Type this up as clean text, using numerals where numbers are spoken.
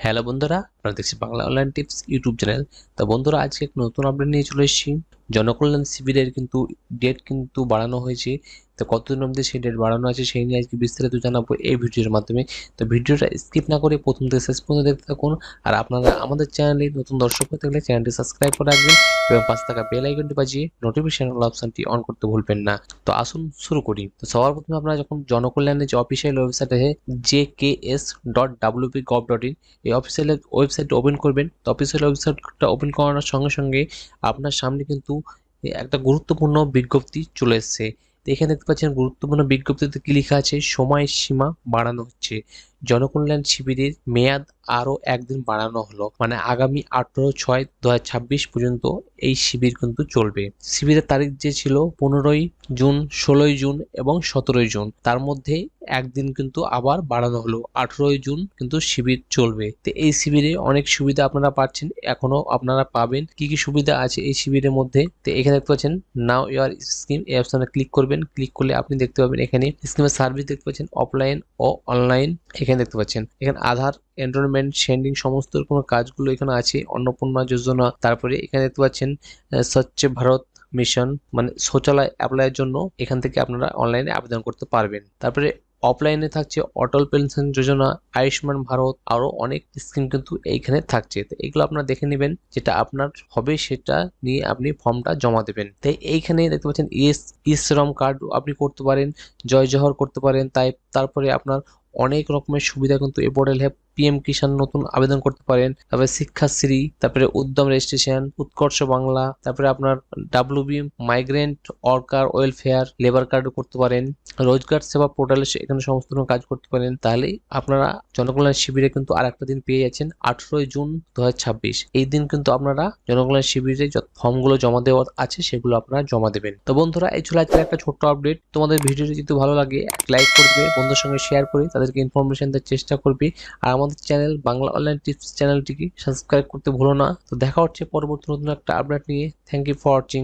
Hello বন্ধুরা, আপনারা দেখছি Bangla online tips YouTube channel. তো বন্ধুরা, আজকে এক নতুন আপডেট নিয়ে চলে এসেছি। জনকল্যাণ শিবিরের কিন্তু ডেট কিন্তু বাড়ানো হয়েছে। তো কতদিন অবধি সেই ডেট বাড়ানো আছে সেই নিয়ে আজকে বিস্তারিত জানাবো এই ভিডিওর মাধ্যমে। তো ভিডিওটা স্কিপ না করে প্রথম থেকে শেষ পর্যন্ত দেখতে থাকুন। আর আপনারা আমাদের চ্যানেলে নতুন দর্শক হয়ে থাকলে চ্যানেলটি সাবস্ক্রাইব করে রাখবেন এবং পাশে থাকা বেল আইকনটি বাজিয়ে নোটিফিকেশন অপশনটি অন করতে ভুলবেন না। তো আসুন শুরু করি। তো সবার প্রথমে আপনারা যখন জনকল্যাণের যে অফিসিয়াল ওয়েবসাইট আছে jks.wp.gov.in, এই অফিসিয়াল ওয়েবসাইটটা ওপেন করবেন। তো অফিসিয়াল ওয়েবসাইটটা ওপেন করানোর সঙ্গে সঙ্গে আপনার সামনে কিন্তু একটা গুরুত্বপূর্ণ বিজ্ঞপ্তি চলে এসেছে। তো এখানে দেখতে পাচ্ছেন গুরুত্বপূর্ণ বিজ্ঞপ্তিতে কি লেখা আছে, সময়সীমা বাড়ানো হচ্ছে। জনকল্যাণ শিবিরের মেয়াদ আরো একদিন বাড়ানো হলো, মানে আগামী 18/6/2026 পর্যন্ত এই শিবির কিন্তু চলবে। শিবিরের তারিখ যে ছিল 15ই জুন, 16ই জুন এবং 17ই জুন, তার মধ্যে একদিন কিন্তু আবার বাড়ানো হলো, 18ই জুন কিন্তু শিবির চলবে। তো এই শিবিরে অনেক সুবিধা আপনারা পাচ্ছেন, এখনো আপনারা পাবেন। কি কি সুবিধা আছে এই শিবিরের মধ্যে, তো এখানে দেখতে পাচ্ছেন নাও ইউর স্কিম, এই অপশনে ক্লিক করবেন। ক্লিক করলে আপনি দেখতে পাবেন এখানে স্কিমের সার্ভিস দেখতে পাচ্ছেন, অফলাইন ও অনলাইন। এখানে দেখতে পাচ্ছেন এখানে আধার এনরোলমেন্ট সেন্ডিং সমস্ত রকম কাজগুলো এখানে আছে। অন্নপূর্ণা যোজনা, তারপরে এখানে দেখতে পাচ্ছেন স্বচ্ছ ভারত মিশন, মানে শৌচালয় অ্যাপ্লাইয়ের জন্য এখান থেকে আপনারা অনলাইনে আবেদন করতে পারবেন। তারপরে অফলাইনে থাকছে অটল পেনশন যোজনা, আয়ুষ্মান ভারত, আরো অনেক স্কিম কিন্তু এইখানে থাকছে। তো এগুলো আপনারা দেখে নেবেন, যেটা আপনার হবে সেটা নিয়ে আপনি ফর্মটা জমা দেবেন। তাই এইখানে দেখতে পাচ্ছেন ই শ্রম কার্ড আপনি করতে পারেন, জয় জহর করতে পারেন। তারপরে আপনার অনেক রকমের সুবিধা কিন্তু এই পোর্টাল হ্যাপ। পিএম কিষাণ নতুন আবেদন করতে পারেন, তারপরে শিক্ষাশ্রী, তারপরে উদ্যম রেজিস্ট্রেশন, উৎকর্ষ বাংলা, তারপরে আপনার WB migrant worker welfare labour card করতে পারেন। রোজগার সেবা পোর্টালে এখানে সমস্ত রকম কাজ করতে পারেন। তাহলে আপনারা জনকল্যাণ শিবিরে কিন্তু আর একটা দিন পেয়ে যাচ্ছেন, 18ই জুন 2026। এই দিন কিন্তু আপনারা জনকল্যাণ শিবিরে যত ফর্মগুলো জমা দেওয়া আছে সেগুলো আপনারা জমা দেবেন। তো বন্ধুরা, এই ছিল আজকের একটা ছোট্ট আপডেট। তোমাদের ভিডিওটি যদি ভালো লাগে এক লাইক করবে, বন্ধুদের সঙ্গে শেয়ার করে তাদেরকে ইনফরমেশন দেওয়ার চেষ্টা করবে। আর আমাদের চ্যানেল বাংলা অনলাইন টিপস চ্যানেলটিকে সাবস্ক্রাইব করতে ভুলো না। তো দেখা হচ্ছে পরবর্তী নতুন একটা আপডেট নিয়ে। Thank you for watching.